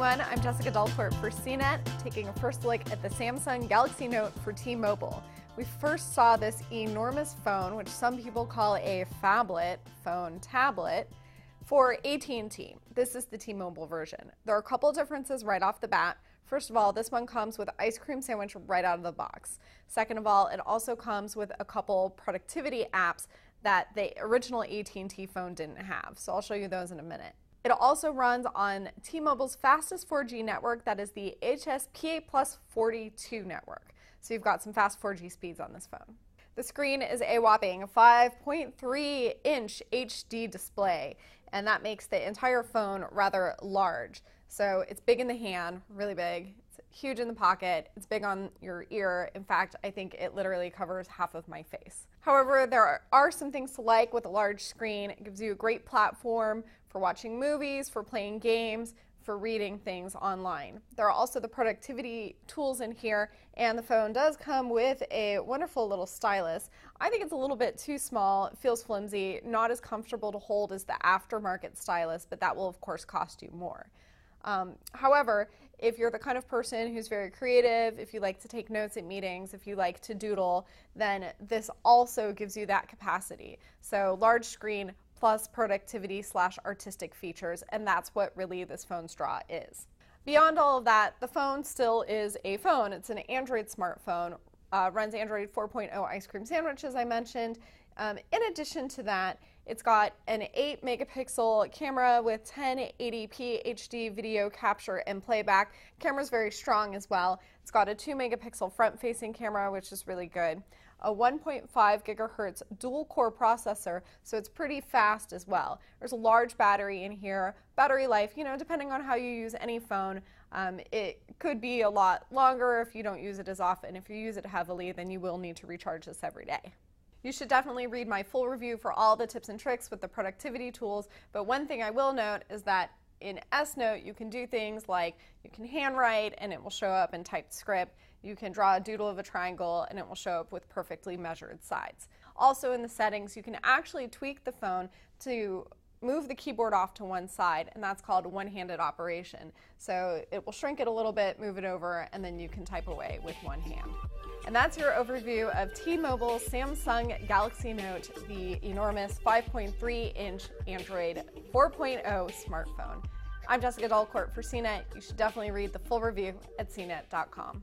everyone, I'm Jessica Delport for CNET, taking a first look at the Samsung Galaxy Note for T-Mobile. We first saw this enormous phone, which some people call a phablet, phone tablet, for AT&T. This is the T-Mobile version. There are a couple differences right off the bat. First of all, this one comes with ice cream sandwich right out of the box. Second of all, it also comes with a couple productivity apps that the original AT&T phone didn't have. So I'll show you those in a minute. It also runs on T-Mobile's fastest 4G network, that is the HSPA Plus 42 network. So you've got some fast 4G speeds on this phone. The screen is a whopping 5.3-inch HD display, and that makes the entire phone rather large. So it's big in the hand, really big. It's huge in the pocket. It's big on your ear. In fact, I think it literally covers half of my face. However, there are some things to like with a large screen. It gives you a great platform for watching movies, for playing games, for reading things online. There are also the productivity tools in here, and the phone does come with a wonderful little stylus. I think it's a little bit too small. It feels flimsy, not as comfortable to hold as the aftermarket stylus, but that will of course cost you more. However, if you're the kind of person who's very creative, if you like to take notes at meetings, if you like to doodle, then this also gives you that capacity. So large screen plus productivity / artistic features, and that's what really this phone's draw is. Beyond all of that, the phone still is a phone. It's an Android smartphone, runs Android 4.0 ice cream sandwich, as I mentioned. In addition to that, it's got an 8-megapixel camera with 1080p HD video capture and playback. Camera's very strong as well. It's got a 2-megapixel front-facing camera, which is really good. A 1.5 gigahertz dual-core processor, so it's pretty fast as well. There's a large battery in here. Battery life, depending on how you use any phone, it could be a lot longer if you don't use it as often. If you use it heavily, then you will need to recharge this every day. You should definitely read my full review for all the tips and tricks with the productivity tools, but one thing I will note is that in S Note you can do things like you can handwrite and it will show up in typed script. You can draw a doodle of a triangle and it will show up with perfectly measured sides. Also in the settings, you can actually tweak the phone to move the keyboard off to one side, and that's called a one-handed operation. So it will shrink it a little bit, move it over, and then you can type away with one hand. And that's your overview of T-Mobile's Samsung Galaxy Note, the enormous 5.3-inch Android 4.0 smartphone. I'm Jessica Delport for CNET. You should definitely read the full review at cnet.com.